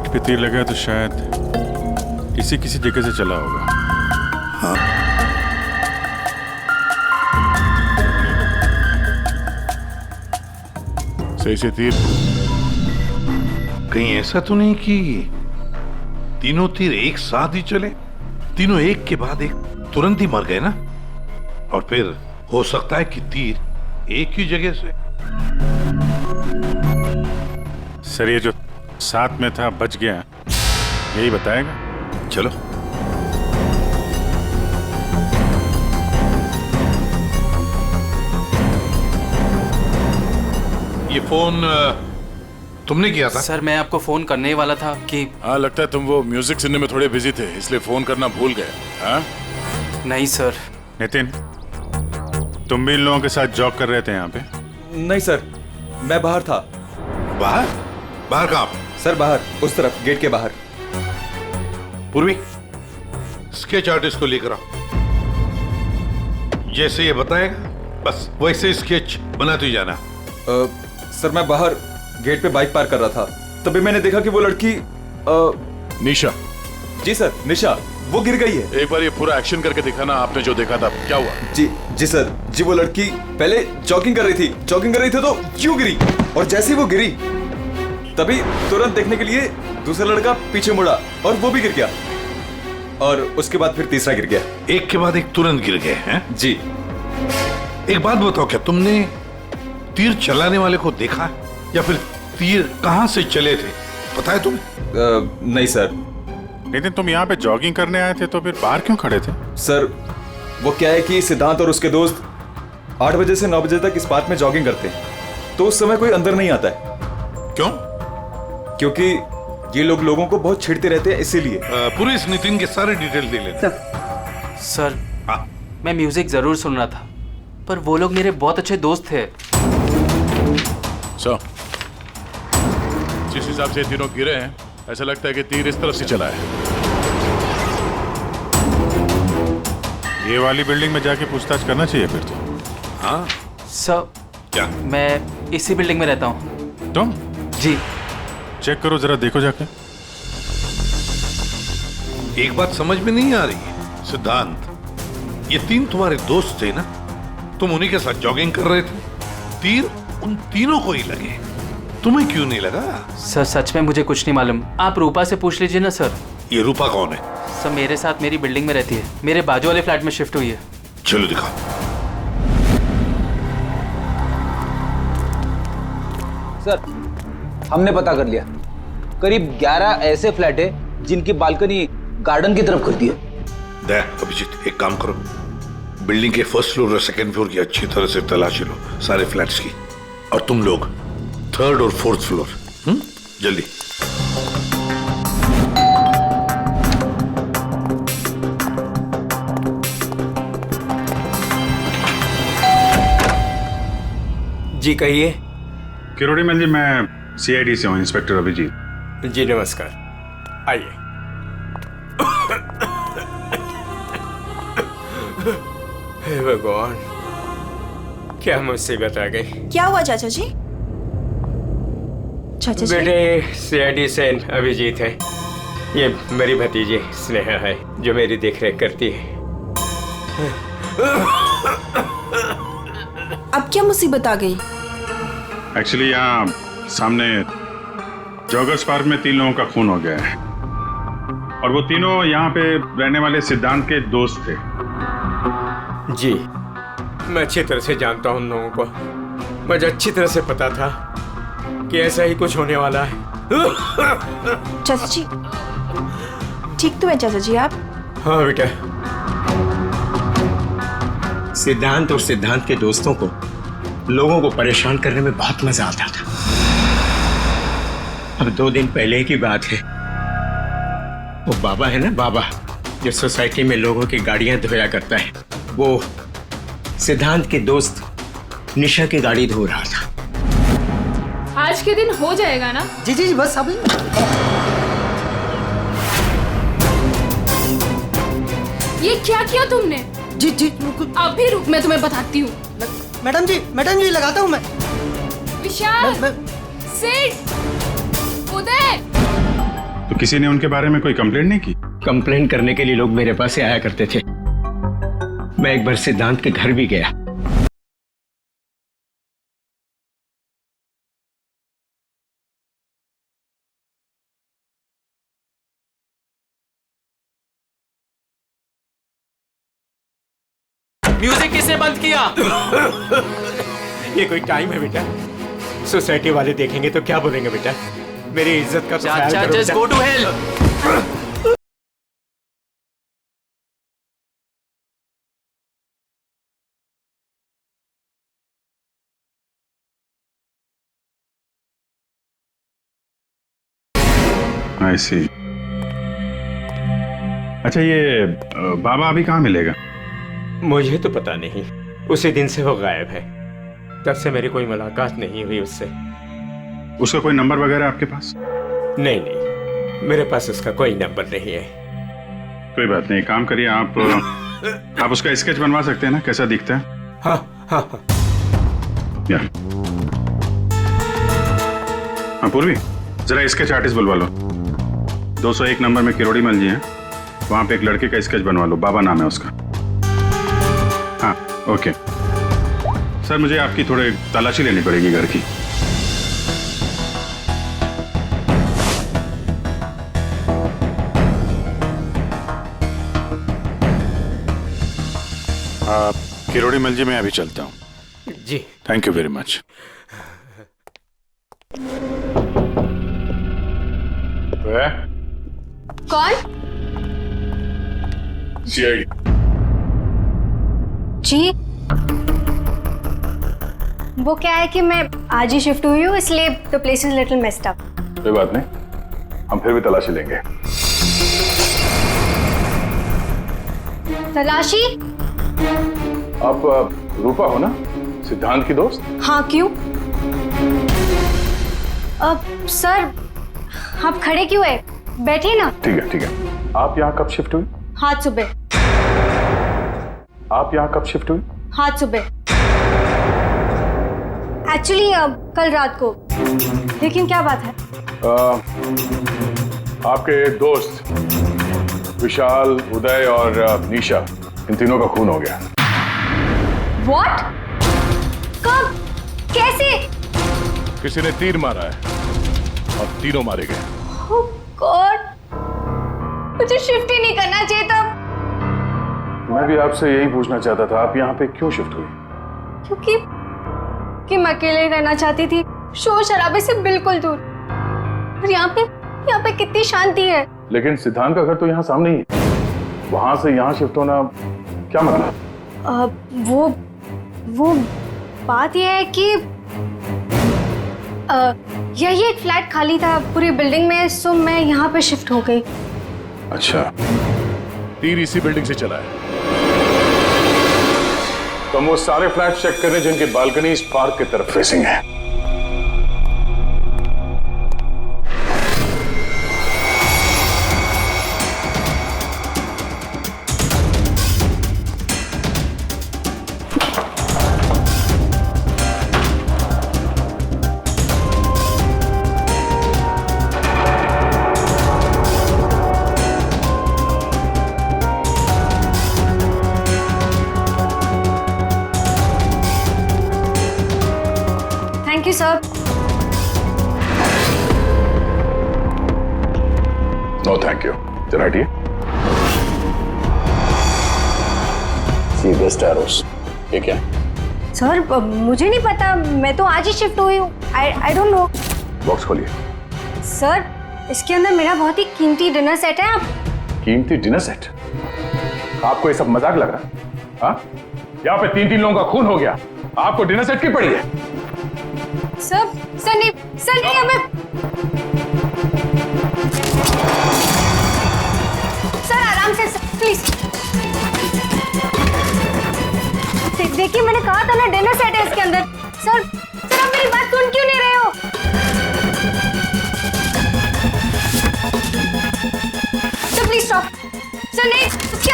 पीठ पे तीर लगा तो शायद इसी किसी जगह से चला होगा। हाँ। सही से तीर। कहीं ऐसा तो नहीं कि तीनों तीर एक साथ ही चले? तीनों एक के बाद एक तुरंत ही मर गए ना? और फिर हो सकता है कि तीर एक ही जगह से। सर ये जो साथ में था बच गया, यही बताएगा। चलो। ये फोन तुमने किया था? सर मैं आपको फोन करने ही वाला था कि हाँ, लगता है तुम वो म्यूजिक सुनने में थोड़े बिजी थे, इसलिए फोन करना भूल गए। हाँ? नहीं सर। नितिन, तुम भी इन लोगों के साथ जॉब कर रहे थे यहाँ पे? नहीं सर, मैं बाहर था। बाहर? बाहर कहाँ? सर बाहर, उस तरफ, गेट के बाहर। पूर्वी, स्केच आर्टिस्ट को लेकर आओ। जैसे ये बताएगा बस वैसे स्केच बनाते ही जाना। सर मैं बाहर गेट पे बाइक पार्क कर रहा था, तभी मैंने देखा कि वो लड़की निशा। जी सर, निशा, वो गिर गई है। एक बार ये पूरा एक्शन करके दिखाना, आपने जो देखा था क्या हुआ? जी सर, जी वो लड़की पहले जॉगिंग कर रही थी तो यूं गिरी, और जैसे ही वो गिरी तभी तुरंत देखने के लिए दूसरा लड़का पीछे मुड़ा और वो भी गिर गया, और उसके बाद फिर तीसरा गिर गया। एक के बाद एक तुरंत गिर गए हैं? जी। एक बात बताओ, क्या तुमने तीर चलाने वाले को देखा है? या फिर तीर कहां से चले थे पता है तुम्हें? नहीं सर। नितिन, तुम यहाँ पे जॉगिंग करने आए थे तो फिर बाहर क्यों खड़े थे? सर वो क्या है कि सिद्धांत और उसके दोस्त 8 बजे से 9 बजे तक इस पार्क में जॉगिंग करते हैं, तो उस समय कोई अंदर नहीं आता है। क्यों? क्योंकि ये लोगों को बहुत छेड़ते रहते हैं, इसीलिए। पूरे इस नितिन के सारे डिटेल दे लेते। सर हाँ। मैं म्यूजिक जरूर सुन रहा था, पर वो लोग मेरे बहुत अच्छे दोस्त थे। सो जिस हिसाब से तीनों गिरे हैं, ऐसा लगता है कि तीर इस तरफ से चला है। ये वाली बिल्डिंग में जाके पूछताछ करना चाहिए फिर तो। हाँ। सर क्या? मैं इसी बिल्डिंग में रहता हूँ। तुम? जी। चेक करो जरा, देखो जाके। एक बात समझ में नहीं आ रही है सिद्धांत, ये तीन तुम्हारे दोस्त थे ना? तुम उन्हीं के साथ जॉगिंग कर रहे थे, तीर उन तीनों को ही लगे, तुम्हें क्यों नहीं लगा? सर सच में मुझे कुछ नहीं मालूम, आप रूपा से पूछ लीजिए ना सर। ये रूपा कौन है? सर मेरे साथ मेरी बिल्डिंग में रहती है, मेरे बाजू वाले फ्लैट में शिफ्ट हुई है। चलो दिखाओ। सर हमने पता कर लिया, करीब 11 ऐसे फ्लैट है जिनकी बालकनी गार्डन की तरफ करती है। देख अभिजीत, एक काम करो, बिल्डिंग के फर्स्ट फ्लोर और सेकंड फ्लोर की अच्छी तरह से तलाशी लो, सारे फ्लैट्स की, और तुम लोग थर्ड और फोर्थ फ्लोर। जल्दी। जी कहिए। किरोड़ी मैन जी, मैं सीआईडी से हूँ, इंस्पेक्टर अभिजीत। जी नमस्कार, आइए। हे भगवान, क्या मुसीबत आ गई। क्या हुआ चाचा जी? चाचा जी? बेटे सीआईडी से अभिजीत है, ये मेरी भतीजी स्नेहा है जो मेरी देखरेख करती है। अब क्या मुसीबत आ गई? एक्चुअली यहाँ सामने जॉगर्स पार्क में 3 लोगों का खून हो गया है, और वो तीनों यहाँ पे रहने वाले सिद्धांत के दोस्त थे। जी मैं अच्छी तरह से जानता हूँ उन लोगों को, मुझे अच्छी तरह से पता था कि ऐसा ही कुछ होने वाला है। चाचा जी ठीक तो है चाचा जी आप? हाँ बेटा, सिद्धांत और सिद्धांत के दोस्तों को लोगों को परेशान करने में बहुत मजा आता था। अब 2 दिन पहले की बात है, वो बाबा है ना, बाबा जो सोसाइटी में लोगों की गाड़ियां धोया करता है, वो सिद्धांत के दोस्त निशा की गाड़ी धो रहा था। आज के दिन हो जाएगा ना? जी जी जी बस अभी। ये क्या किया तुमने? जी जी अभी रुक, मैं तुम्हें बताती हूँ। मैडम जी लगाता हूँ मैं। विशाल, सिड, उदय, तो किसी ने उनके बारे में कोई कंप्लेंट नहीं की? कंप्लेन करने के लिए लोग मेरे पास से आया करते थे। मैं एक बार सिद्धांत के घर भी गया। म्यूजिक किसने बंद किया? ये कोई टाइम है बेटा? सोसाइटी वाले देखेंगे तो क्या बोलेंगे बेटा? मेरी इज्जत का तो ख्याल करो जस्ट बेटा। Go to hell. I see. अच्छा, ये बाबा अभी कहाँ मिलेगा? मुझे तो पता नहीं, उसी दिन से वो गायब है। तब से मेरी कोई मुलाकात नहीं हुई उससे। उसका कोई नंबर वगैरह आपके पास? नहीं नहीं, मेरे पास उसका कोई नंबर नहीं है। कोई बात नहीं, काम करिए आप उसका स्केच बनवा सकते हैं ना, कैसा दिखता है? हाँ हाँ हाँ। या हाँ पूर्वी, जरा स्केच आर्टिस्ट बुलवा लो। 201 नंबर में किरोड़ी मल जी हैं, वहां पे एक लड़के का स्केच बनवा लो, बाबा नाम है उसका। हाँ ओके सर, मुझे आपकी थोड़े तलाशी लेनी पड़ेगी घर की। किरोड़ी मल जी मैं अभी चलता हूँ। जी थैंक यू वेरी मच। कौन? सीआईडी। जी, वो क्या है कि मैं आज ही शिफ्ट हुई हूँ, इसलिए the place is little messed up. कोई बात नहीं, हम फिर भी तलाशी लेंगे। तलाशी? आप रूपा हो ना, सिद्धांत की दोस्त? हाँ, क्यों? सर, आप खड़े क्यों है? बैठिए ना। ठीक है। आप यहाँ कब शिफ्ट हुई? आज सुबह। आप यहाँ कब शिफ्ट हुई? आज सुबह। एक्चुअली कल रात को। लेकिन क्या बात है? आपके दोस्त विशाल, उदय और निशा, इन तीनों का खून हो गया। What? कब? कैसे? किसी ने तीर मारा है और तीनों मारे गए। Oh God! मुझे शिफ्ट ही नहीं करना चाहिए था। मैं भी आपसे यही पूछना चाहता था, आप यहाँ पे क्यों शिफ्ट हुई? क्योंकि मैं अकेले रहना चाहती थी, शोर शराबे से बिल्कुल दूर। और यहाँ पे कितनी शांति है। लेकिन सिद्धांत का घर तो यहाँ सामने ही है, वहां से यहाँ शिफ्ट होना क्या मतलब? वो बात यह है कि यही एक फ्लैट खाली था पूरी बिल्डिंग में, सो मैं यहाँ पे शिफ्ट हो गई। अच्छा, तीर इसी बिल्डिंग से चला है। तो हम वो सारे फ्लैट चेक करें जिनकी बालकनी इस पार्क की तरफ फेसिंग है। Thank you sir. No thank you. चल हटिए। See best arrows. ये क्या है? सर, मुझे नहीं पता, मैं तो आज ही शिफ्ट हुई हूँ। I don't know. बॉक्स खोलिए। सर, इसके अंदर मेरा बहुत ही कीमती डिनर सेट है। आप कीमती डिनर सेट? आपको ये सब मजाक लग रहा है? हाँ, यहाँ पे तीन लोगों का खून हो गया, आपको डिनर सेट की पड़ी है? सर नहीं हमें। सर आराम से, प्लीज। देखिए, मैंने कहा था ना डिनर सेट है इसके अंदर। सर आप मेरी बात सुन क्यों नहीं रहे हो? Sir please stop. सर नहीं, उसके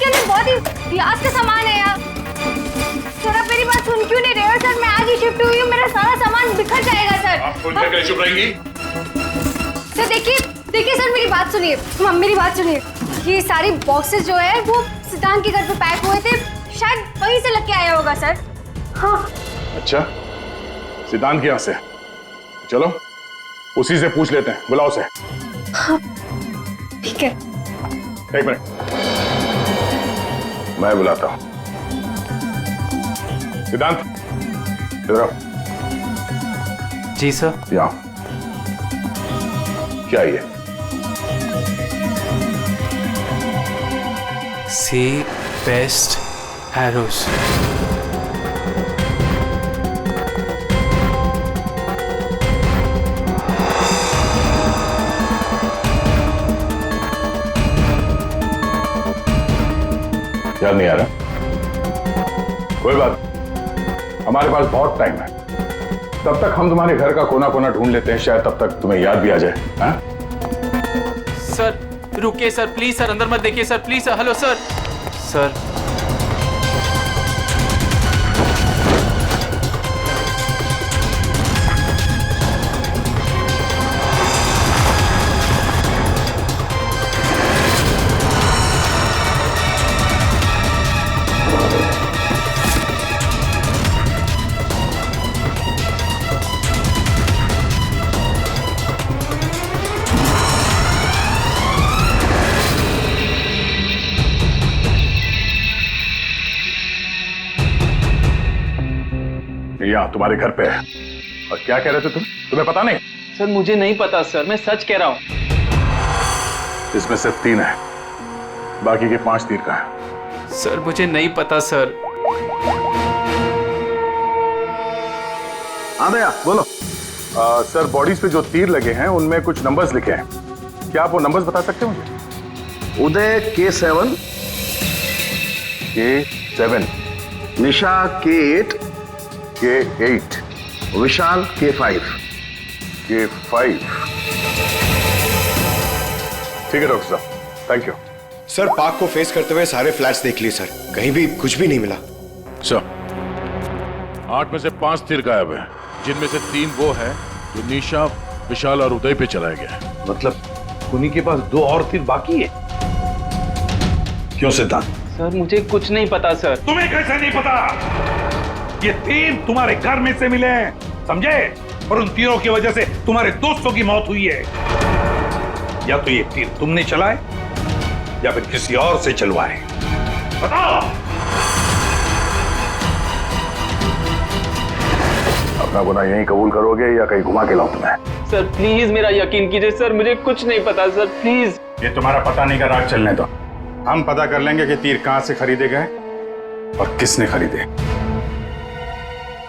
अंदर बहुत ही ग्लास का सामान है यार। सर आप मेरी बात सुन क्यों नहीं रहे हो? सर मैं आज ही शिफ्ट हुई हूँ, मेरा सारा सामान बिखर जाएगा सर। आप फुल देर कैसे चुप रहेंगी? सर देखिए, देखिए सर, मेरी बात सुनिए, मेरी बात सुनिए। ये सारी बॉक्सेस जो है वो सिद्धांत के घर पे पैक हुए थे, शायद वहीं से लग के आया होगा सर। हाँ। अच्छा, सिद्धांत के यहाँ से? चलो उसी से पूछ लेते हैं, बुलाओ उसे। हाँ, ठीक है। एक मिनट, मैं बुलाता हूं। सिद्धांत, इधर आओ। जी सर। यहाँ क्या ये? सी बेस्ट एरोस। याद नहीं आ रहा? कोई बात, हमारे पास बहुत टाइम है। तब तक हम तुम्हारे घर का कोना कोना ढूंढ लेते हैं, शायद तब तक तुम्हें याद भी आ जाए। हाँ? सर रुकिए सर, प्लीज सर, अंदर मत देखिए sir, please sir. Hello sir. Sir यहाँ तुम्हारे घर पे है। और क्या कह रहे थे तुम? तुम्हें पता नहीं? सर मुझे नहीं पता सर, मैं सच कह रहा हूँ। इसमें सिर्फ 3 है, बाकी के 5 तीर का है। सर मुझे नहीं पता सर। हाँ भैया बोलो। सर बॉडीज पे जो तीर लगे हैं उनमें कुछ नंबर्स लिखे हैं, क्या आप वो नंबर्स बता सकते हो मुझे? उदय K7, K7, निशा K8, K8, विशाल K5। K5। ठीक है डॉक्टर साहब, थैंक यू। सर पार्क को फेस करते हुए सारे फ्लैट्स देख लिए सर, कहीं भी कुछ भी नहीं मिला। सर 8 में से 5 तीर गायब है, जिनमें से 3 वो है जो निशा, विशाल और उदय पे चलाया गया है। मतलब उन्हीं के पास 2 और तीर बाकी है। क्यों सिद्धांत? सर मुझे कुछ नहीं पता सर। तुम्हें कैसे नहीं पता? ये तीर तुम्हारे घर में से मिले हैं, समझे? और उन तीरों की वजह से तुम्हारे दोस्तों की मौत हुई है। या तो ये तीर तुमने चलाए या फिर किसी और से चलवाए, बताओ। अपना गुनाह यहीं कबूल करोगे या कहीं घुमा के लाऊं तुम्हें? सर प्लीज मेरा यकीन कीजिए सर, मुझे कुछ नहीं पता सर, प्लीज। ये तुम्हारा पता नहीं का राग चलने दो, हम पता कर लेंगे कि तीर कहां से खरीदे गए और किसने खरीदे।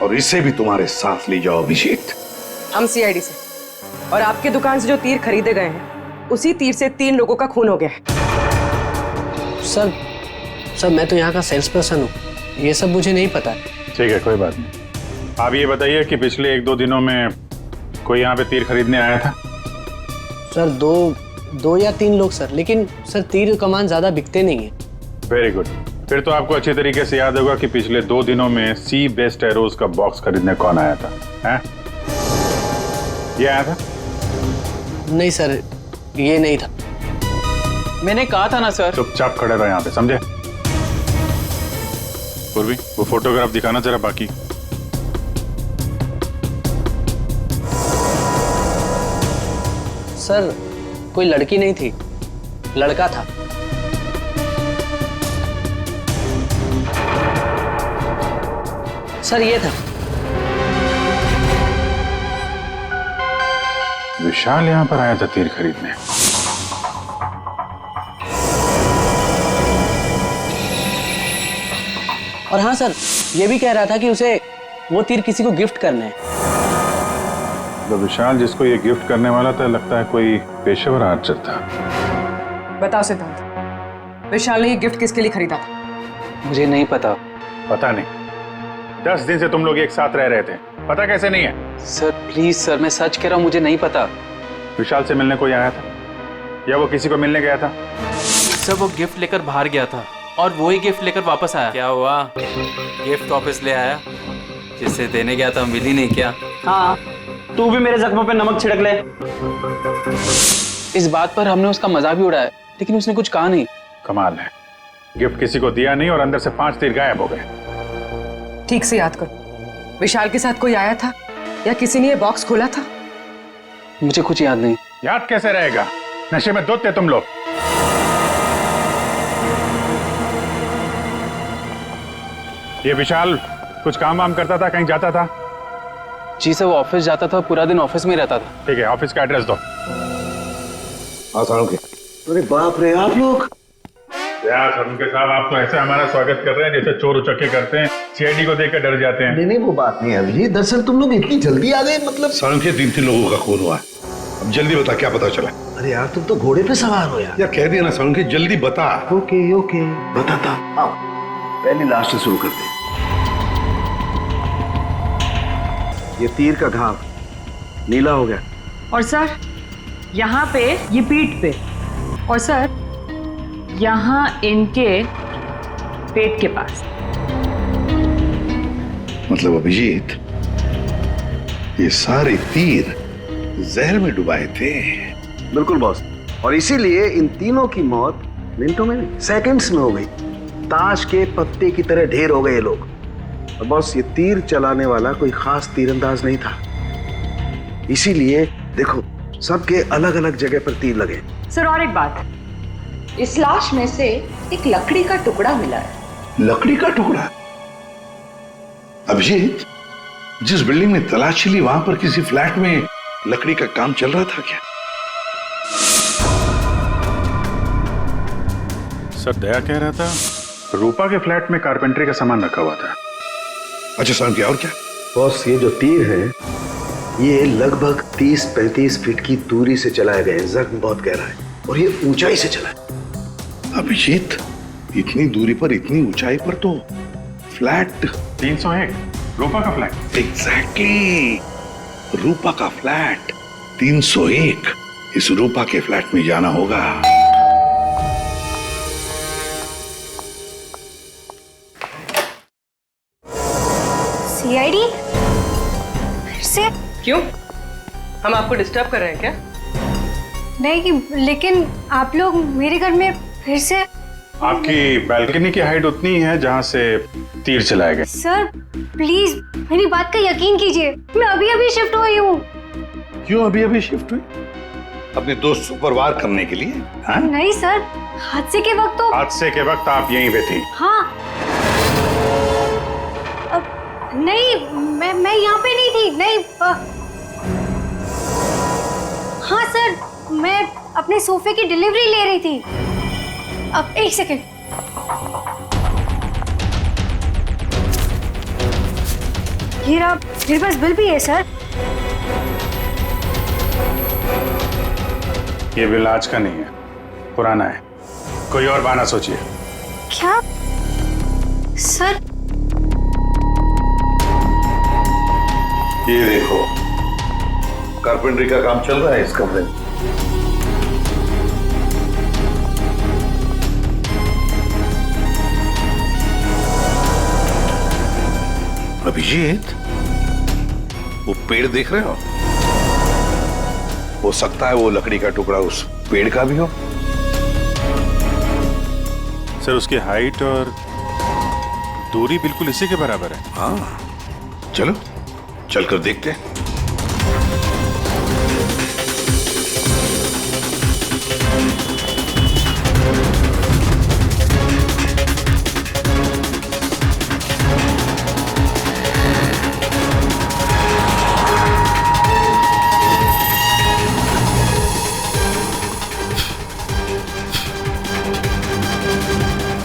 और इसे भी तुम्हारे साथ ले जाओ अभिषेक। हम सीआईडी से, और आपके दुकान से जो तीर खरीदे गए हैं उसी तीर से 3 लोगों का खून हो गया है। सर मैं तो यहाँ का सेल्स पर्सन हूँ, ये सब मुझे नहीं पता। ठीक है, कोई बात नहीं। आप ये बताइए कि पिछले 1-2 दिनों में कोई यहाँ पे तीर खरीदने आया था? सर 2 या 3 लोग सर, लेकिन सर तीर कमान ज्यादा बिकते नहीं है। वेरी गुड, फिर तो आपको अच्छी तरीके से याद होगा कि पिछले 2 दिनों में सी बेस्ट एरोज का बॉक्स खरीदने कौन आया था? हैं? ये आया था? नहीं सर, ये नहीं था। मैंने कहा था ना सर। चुपचाप खड़े रहो यहाँ पे, समझे? पूर्वी, वो फोटोग्राफ दिखाना जरा। बाकी सर कोई लड़की नहीं थी, लड़का था। सर ये था। विशाल यहाँ पर आया था तीर खरीदने। और हाँ सर, ये भी कह रहा था कि उसे वो तीर किसी को गिफ्ट करना है। तो विशाल जिसको ये गिफ्ट करने वाला था, लगता है कोई पेशेवर आर्चर था। बताओ सिद्धांत, विशाल ने ये गिफ्ट किसके लिए खरीदा था? मुझे नहीं पता। पता नहीं? 10 दिन से तुम लोग एक साथ रह रहे थे, पता कैसे नहीं है? सर प्लीज सर, मैं सच कह रहा हूँ, मुझे नहीं पता। विशाल से मिलने कोई आया था या वो किसी को मिलने गया था? सर वो गिफ्ट लेकर बाहर गया था और वो ही गिफ्ट लेकर वापस आया। क्या हुआ, गिफ्ट वापस ले आया? जिससे देने गया था मिल ही नहीं क्या? हाँ, तू भी मेरे जख्मों पे नमक छिड़क ले। इस बात पर हमने उसका मजाक भी उड़ाया, लेकिन उसने कुछ कहा नहीं। कमाल है, गिफ्ट किसी को दिया नहीं और अंदर से 5 तीर गायब हो गए। ठीक से याद करो, विशाल के साथ कोई आया था या किसी ने ये बॉक्स खोला था? मुझे कुछ याद नहीं। याद कैसे रहेगा, नशे में धुत थे तुम लोग। ये विशाल कुछ काम वाम करता था, कहीं जाता था? जी सर, वो ऑफिस जाता था, पूरा दिन ऑफिस में रहता था। ठीक है, ऑफिस का एड्रेस दो। अरे बाप रे, आप लोग यार सरुणके साहब, आप तो ऐसे हमारा स्वागत कर रहे हैं जैसे चोर उचक्के करते हैं, सीआईडी को देखकर डर जाते हैं। नहीं वो बात नहीं है अभी। दरअसल तुम लोग इतनी जल्दी आ गए, मतलब सरुणके 3 लोगों का खून हुआ है। अब जल्दी बता, क्या पता चला? अरे यार तुम तो घोड़े पे सवार हो यार। कह दिया ना सरुणके, जल्दी बता। ओके बताता। आओ पहले लास्ट से शुरू करते हैं। ये तीर का घाव नीला हो गया। और सर यहाँ पे ये पीठ पे, और सर यहाँ इनके पेट के पास। मतलब अभिजीत, ये सारे तीर जहर में डुबाए थे। बिल्कुल बॉस, और इसीलिए इन तीनों की मौत मिनटों में नहीं, सेकंड्स में हो गई। ताश के पत्ते की तरह ढेर हो गए ये लोग। और बॉस, ये तीर चलाने वाला कोई खास तीरंदाज नहीं था, इसीलिए देखो सबके अलग अलग जगह पर तीर लगे। सर और एक बात, इस लाश में से एक लकड़ी का टुकड़ा मिला है। लकड़ी का टुकड़ा? अभिजीत, जिस बिल्डिंग में तलाशी ली वहां पर किसी फ्लैट में लकड़ी का काम चल रहा था क्या? सर दया कह रहा था रूपा के फ्लैट में कारपेंटरी का सामान रखा हुआ था। अच्छा सर, क्या और क्या? बॉस, ये जो तीर है ये लगभग 30-35 फीट की दूरी से चलाए गए। जख्म बहुत गहरा है और ये ऊंचाई से चला है। अभिजीत, इतनी दूरी पर इतनी ऊंचाई पर तो फ्लैट 301 रूपा का फ्लैट। एग्जैक्टली, रूपा का फ्लैट 301। इस रूपा के फ्लैट में जाना होगा। सीआईडी फिर से? क्यों, हम आपको डिस्टर्ब कर रहे हैं क्या? नहीं, लेकिन आप लोग मेरे घर में फिर से? आपकी बैल्कनी की हाइट उतनी है जहां से तीर चलाए गए। सर प्लीज मेरी बात का यकीन कीजिए, मैं अभी अभी शिफ्ट हुई हूँ। क्यों अभी अभी शिफ्ट हुई? अपने दोस्त को परवार करने के लिए? हाँ? नहीं सर, हादसे के वक्त तो। हादसे के वक्त आप यहीं पे थी? हाँ। नहीं, मैं यहाँ पे नहीं थी। नहीं हाँ सर, मैं अपने सोफे की डिलीवरी ले रही थी। अब एक सेकेंड। ये रहा, मेरे पास बिल भी है सर। ये बिल आज का नहीं है, पुराना है। कोई और बहाना सोचिए। क्या सर? ये देखो, कारपेंटरी का काम चल रहा है इस कमरे में। अभिजीत, वो पेड़ देख रहे हो? हो सकता है वो लकड़ी का टुकड़ा उस पेड़ का भी हो। सर उसकी हाइट और दूरी बिल्कुल इसी के बराबर है। हाँ, चलो चलकर देखते हैं।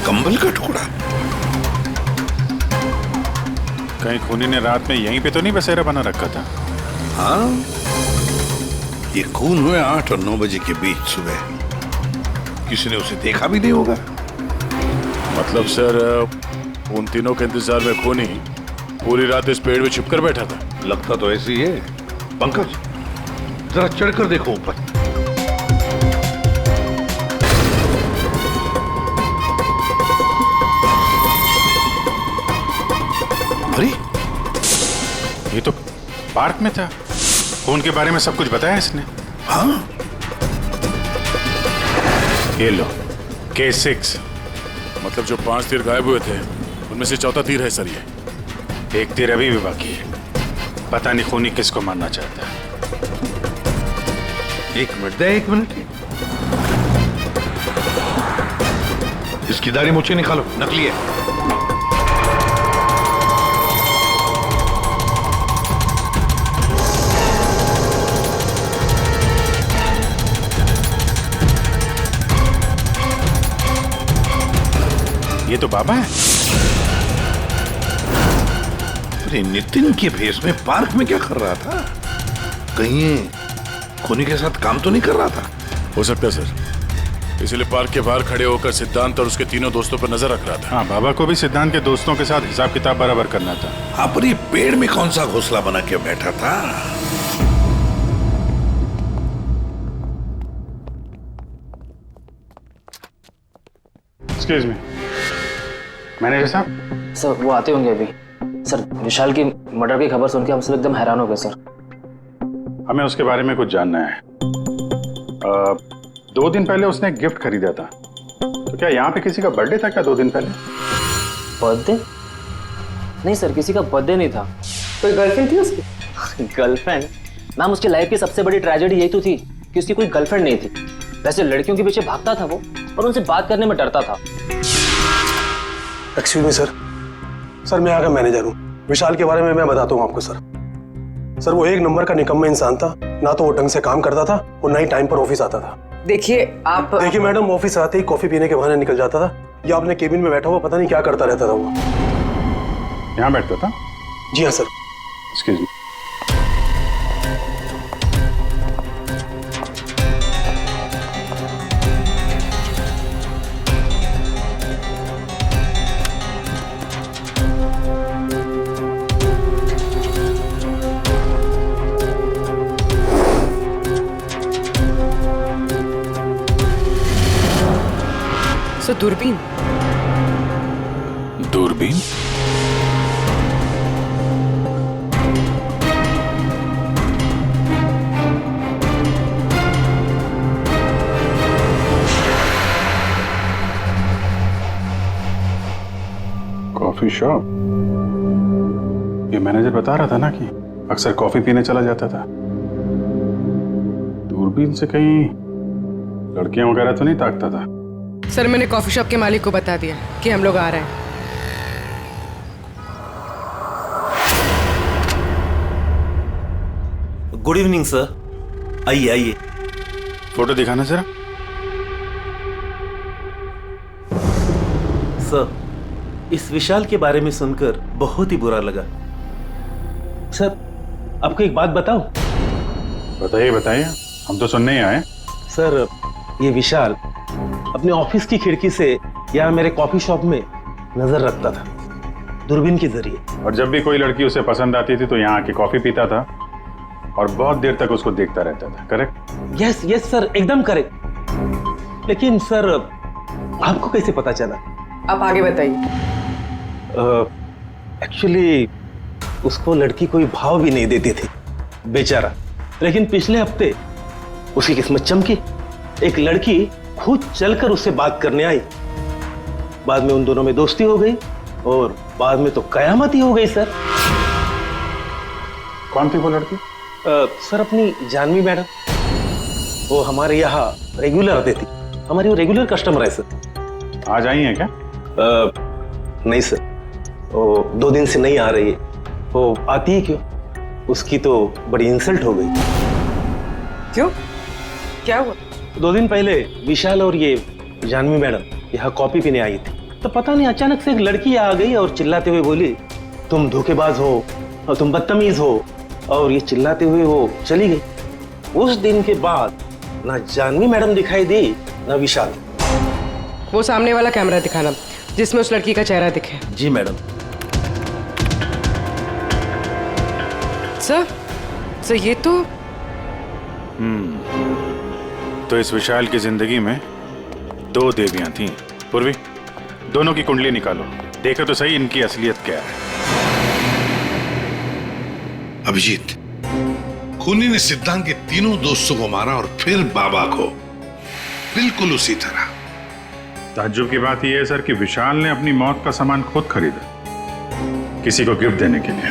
कंबल का टुकड़ा? कहीं खूनी ने रात में यहीं पे तो नहीं बसेरा बना रखा था? हाँ, ये खून हुए 8 और 9 बजे के बीच सुबह। किसी ने उसे देखा भी नहीं होगा। मतलब सर, उन तीनों के इंतजार में खूनी पूरी रात इस पेड़ में छिपकर बैठा था? लगता तो ऐसे ही है। पंकज, जरा चढ़कर देखो ऊपर। अरे ये तो पार्क में था। खून के बारे में सब कुछ बताया इसने। हाँ, ये लो K6। मतलब जो 5 तीर गायब हुए थे उनमें से चौथा तीर है सर ये। एक तीर अभी भी बाकी है, पता नहीं खूनी किसको मारना चाहता है। एक मिनट दे, एक मिनट। इसकी दाढ़ी मुझे निकालो, नकली है। ये तो बाबा है। अरे नितिन के भेष में पार्क में क्या कर रहा था? कहीं खूनी के साथ काम तो नहीं कर रहा था? हो सकता है सर, इसलिए पार्क के बाहर खड़े होकर सिद्धांत और उसके तीनों दोस्तों पर नजर रख रहा था। हाँ, बाबा को भी सिद्धांत के दोस्तों के साथ हिसाब किताब बराबर करना था। हाँ, पर ये पेड़ में कौन सा घोंसला बना के बैठा था? एक्सक्यूज मी, मैनेजर साहब। सर वो आते होंगे अभी। सर विशाल की मर्डर की खबर सुन के हम सब एकदम हैरान हो गए सर। हमें उसके बारे में कुछ जानना है। 2 दिन पहले उसने एक गिफ्ट खरीदा था, तो क्या यहाँ पे किसी का बर्थडे था क्या 2 दिन पहले? बर्थडे? नहीं सर, किसी का बर्थडे नहीं था। कोई गर्लफ्रेंड थी उसकी? गर्लफ्रेंड? मैम उसकी लाइफ की सबसे बड़ी ट्रेजेडी यही तो थी कि उसकी कोई गर्लफ्रेंड नहीं थी। वैसे लड़कियों के पीछे भागता था वो, और उनसे बात करने में डरता था। एक्सक्यूज मी सर, सर मैं यहाँ का मैनेजर हूँ। विशाल के बारे में मैं बताता हूँ आपको सर। सर वो एक नंबर का निकम्मा इंसान था, ना तो वो ढंग से काम करता था और ना ही टाइम पर ऑफिस आता था। देखिए मैडम, ऑफिस आते ही कॉफी पीने के बहाने निकल जाता था या अपने केबिन में बैठा हुआ पता नहीं क्या करता रहता था वो। यहाँ बैठता था? जी हाँ सर। Excuse me. सर दूरबीन। दूरबीन? Coffee shop? ये मैनेजर बता रहा था ना कि अक्सर कॉफी पीने चला जाता था। दूरबीन से कहीं लड़कियां वगैरह तो नहीं ताकता था? सर मैंने कॉफी शॉप के मालिक को बता दिया कि हम लोग आ रहे हैं। गुड इवनिंग सर, आइए आइए। फोटो दिखाना जरा। सर इस विशाल के बारे में सुनकर बहुत ही बुरा लगा। सर आपको एक बात बताऊं? बताइए बताइए, हम तो सुनने ही आए। सर ये विशाल अपने ऑफिस की खिड़की से यहाँ मेरे कॉफी शॉप में नजर रखता था, दूरबीन के जरिए। और जब भी कोई लड़की उसे पसंद आती थी तो यहाँ आके कॉफी पीता था और बहुत देर तक उसको देखता रहता था। करेक्ट? यस यस सर, एकदम करेक्ट। लेकिन सर आपको कैसे पता चला? आप आगे बताइए। एक्चुअली उसको लड़की कोई भाव भी नहीं देती थी बेचारा, लेकिन पिछले हफ्ते उसकी किस्मत चमकी। एक लड़की खुद चलकर उससे बात करने आई। बाद में उन दोनों में दोस्ती हो गई और बाद में तो कयामत ही हो गई सर। कौन थी वो लड़की? सर अपनी जानवी मैडम। वो हमारे यहाँ रेगुलर आती थी, हमारी वो रेगुलर कस्टमर है सर। आज आई है क्या? नहीं सर, वो 2 दिन से नहीं आ रही है। वो आती है क्यों? उसकी तो बड़ी इंसल्ट हो गई। क्यों? क्या हुआ? 2 दिन पहले विशाल और ये जानवी मैडम यहाँ कॉफी पीने आई थी, तो पता नहीं अचानक से एक लड़की आ गई और चिल्लाते हुए बोली, तुम धोखेबाज हो और तुम बदतमीज हो, और ये चिल्लाते हुए वो चली गई। उस दिन के बाद ना जानवी मैडम दिखाई दी ना विशाल। वो सामने वाला कैमरा दिखाना जिसमें उस लड़की का चेहरा दिखे। जी मैडम। सर ये तो इस विशाल की जिंदगी में 2 देवियां थीं। पूर्वी, दोनों की कुंडली निकालो, देखो तो सही इनकी असलियत क्या है। अभिजीत, खूनी ने सिद्धांत के तीनों दोस्तों को मारा और फिर बाबा को, बिल्कुल उसी तरह। ताज्जुब की बात यह है सर कि विशाल ने अपनी मौत का सामान खुद खरीदा, किसी को गिफ्ट देने के लिए।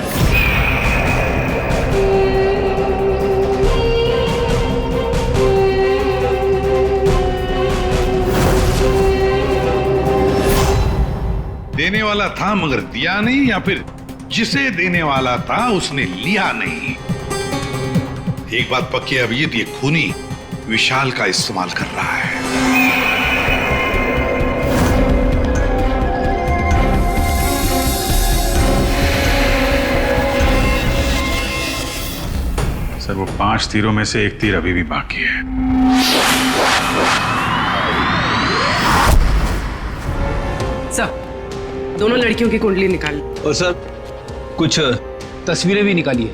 देने वाला था मगर दिया नहीं, या फिर जिसे देने वाला था उसने लिया नहीं। एक बात पक्की है अभिजीत, ये खूनी विशाल का इस्तेमाल कर रहा है। सर वो 5 तीरों में से एक तीर अभी भी बाकी है। सर, दोनों लड़कियों की कुंडली निकाली। और सर कुछ तस्वीरें भी निकाली है।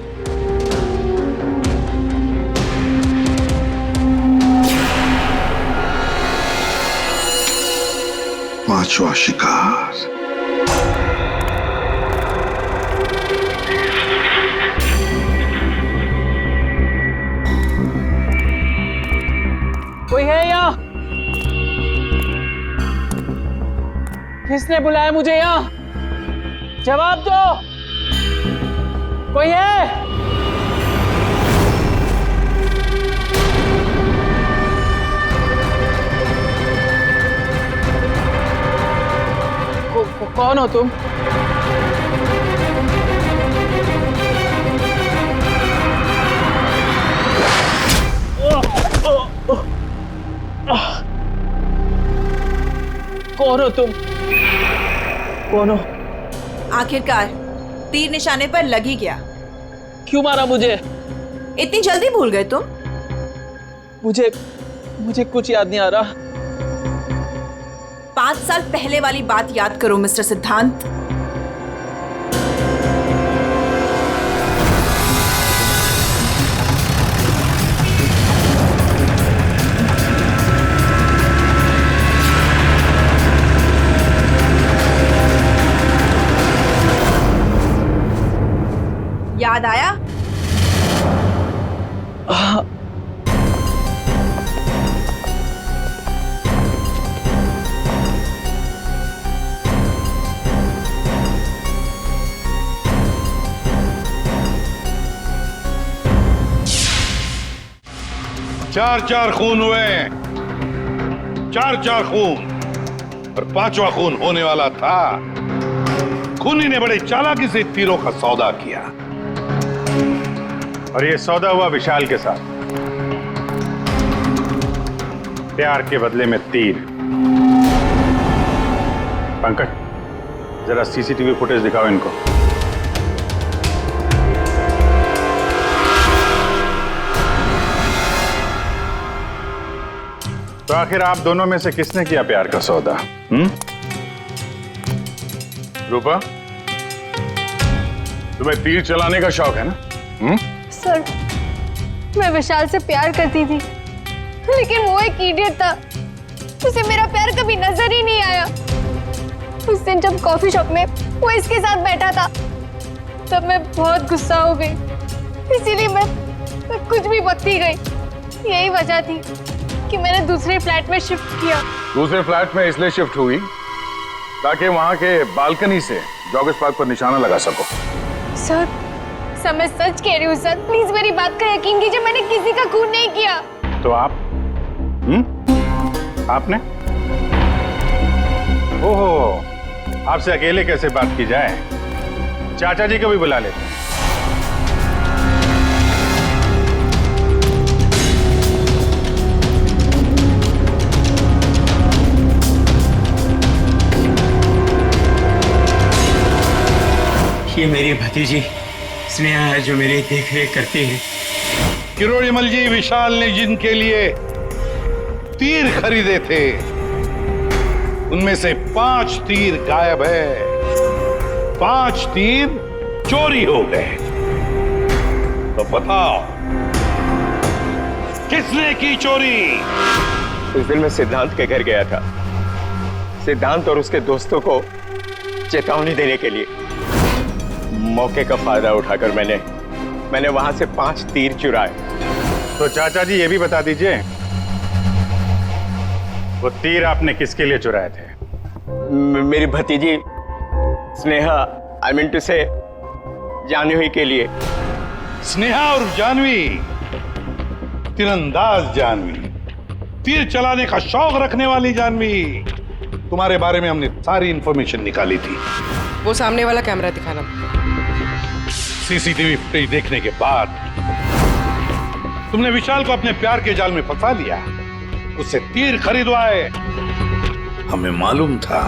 पांचवा शिकार। कोई है यहाँ? किसने बुलाया मुझे यहाँ? जवाब दो। कोई है? कौन हो तुम? कौन हो तुम? कौन हो? आखिरकार तीर निशाने पर लग ही गया। क्यों मारा मुझे? इतनी जल्दी भूल गए तुम? मुझे कुछ याद नहीं आ रहा। 5 साल पहले वाली बात याद करो मिस्टर सिद्धांत। याद आया? चार खून हुए, 4 खून, और 5वां खून होने वाला था। खूनी ने बड़े चालाकी से तीरों का सौदा किया, और ये सौदा हुआ विशाल के साथ। प्यार के बदले में तीर। पंकज जरा सीसीटीवी फुटेज दिखाओ इनको। तो आखिर आप दोनों में से किसने किया प्यार का सौदा? रूपा, तुम्हें तीर चलाने का शौक है ना? सर, मैं विशाल से प्यार करती थी, लेकिन वो एक इडियट था। उसे मेरा प्यार कभी नजर ही नहीं आया। उस दिन जब कॉफी शॉप में वो इसके साथ बैठा था, तब मैं बहुत गुस्सा हो गई। इसीलिए मैं कुछ भी बकती गई। यही वजह थी कि मैंने दूसरे फ्लैट में शिफ्ट किया। दूसरे फ्लैट में इसलिए शिफ्ट हुई ताकि वहां के बालकनी से जॉगर्स पार्क पर निशाना लगा सको। सर, मैं सच कह रही हूँ सर, प्लीज मेरी बात का यकीन कीजिए। मैंने किसी का खून नहीं किया। तो आप? आपने? ओहो, आपसे अकेले कैसे बात की जाए? चाचा जी को भी बुला लेते हैं। ये मेरी भतीजी स्नेहा है जो मेरी देख रेख करती है। किरोड़ीमल जी, विशाल ने जिनके लिए तीर खरीदे थे उनमें से 5 तीर गायब है। 5 तीर चोरी हो गए। तो बताओ किसने की चोरी? उस दिन मैं सिद्धांत के घर गया था, सिद्धांत और उसके दोस्तों को चेतावनी देने के लिए। मौके का फायदा उठाकर मैंने वहां से 5 तीर चुराए। तो चाचा जी ये भी बता दीजिए वो तीर आपने किसके लिए चुराए थे? मेरी भतीजी स्नेहा, आई मीन टू से जानवी के लिए। स्नेहा और जानवी, तीरंदाज जानवी, तीर चलाने का शौक रखने वाली जानवी, तुम्हारे बारे में हमने सारी इंफॉर्मेशन निकाली थी। वो सामने वाला कैमरा दिखाना। सीसीटीवी फुटेज देखने के बाद तुमने विशाल को अपने प्यार के जाल में फंसा लिया, उससे तीर खरीदवाए। हमें मालूम था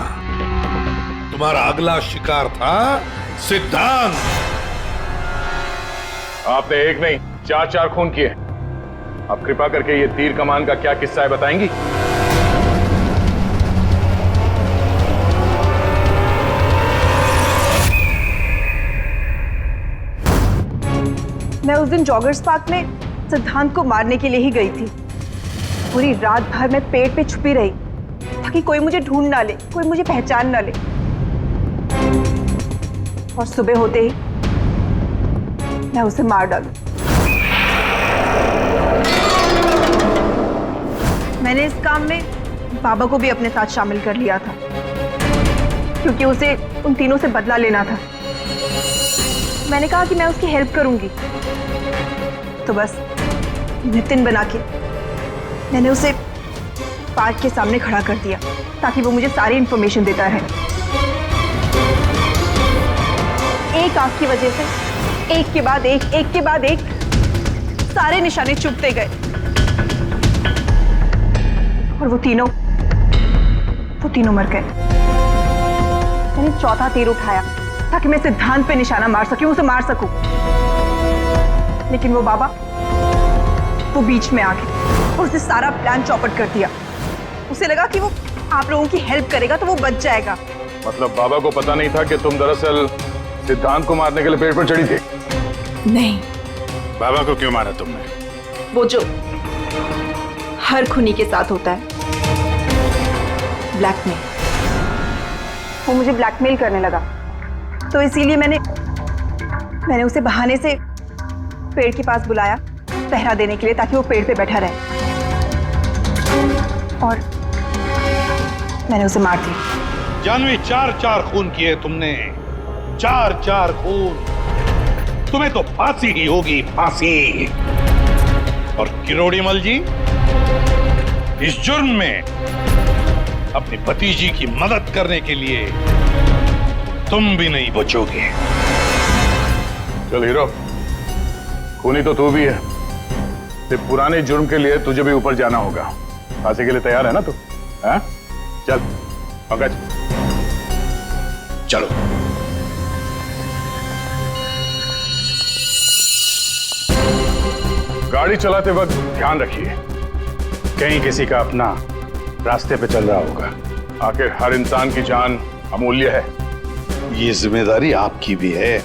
तुम्हारा अगला शिकार था सिद्धांत। आपने एक नहीं 4 खून किए। आप कृपा करके ये तीर कमान का क्या किस्सा है बताएंगी? मैं उस दिन जॉगर्स पार्क में सिद्धांत को मारने के लिए ही गई थी। पूरी रात भर मैं पेड़ पे छुपी रही ताकि कोई मुझे ढूंढ ना ले, कोई मुझे पहचान ना ले। और सुबह होते ही मैं उसे मार डालूं। मैंने इस काम में बाबा को भी अपने साथ शामिल कर लिया था क्योंकि उसे उन तीनों से बदला लेना था। मैंने कहा कि मैं उसकी हेल्प करूंगी, तो बस नितिन बना के मैंने उसे पार्क के सामने खड़ा कर दिया ताकि वो मुझे सारी इंफॉर्मेशन देता रहे। एक आंख की वजह से एक के बाद एक सारे निशाने चुभते गए और वो तीनों मर गए। मैंने चौथा तीर उठाया ताकि मैं सिद्धांत पे निशाना मार सकूं, उसे मार सकूं, लेकिन वो बाबा वो बीच में आ गए और उसने सारा प्लान चौपट कर दिया। उसे लगा कि वो आप लोगों की हेल्प करेगा तो वो बच जाएगा। मतलब बाबा को पता नहीं था कि तुम दरअसल सिद्धांत को मारने के लिए पेड़ पर चढ़ी थी? नहीं। बाबा को क्यों मारा तुमने? वो जो हर खूनी के साथ होता है, ब्लैकमेल। वो मुझे ब्लैकमेल करने लगा, तो इसीलिए मैंने उसे बहाने से पेड़ के पास बुलाया पहरा देने के लिए ताकि वो पेड़ पे बैठा रहे, और मैंने उसे मार दिया। जानवी, 4 खून किए तुमने, 4 खून। तुम्हें तो फांसी ही होगी, फांसी। और किरोड़ीमल जी, इस जुर्म में अपनी भतीजी की मदद करने के लिए तुम भी नहीं बचोगे। चल हीरो, खूनी तो तू भी है, सिर्फ पुराने जुर्म के लिए तुझे भी ऊपर जाना होगा। फांसी के लिए तैयार है ना तू? हाँ? चल पंकज, चलो। गाड़ी चलाते वक्त ध्यान रखिए, कहीं किसी का अपना रास्ते पे चल रहा होगा। आखिर हर इंसान की जान अमूल्य है। ये जिम्मेदारी आपकी भी है।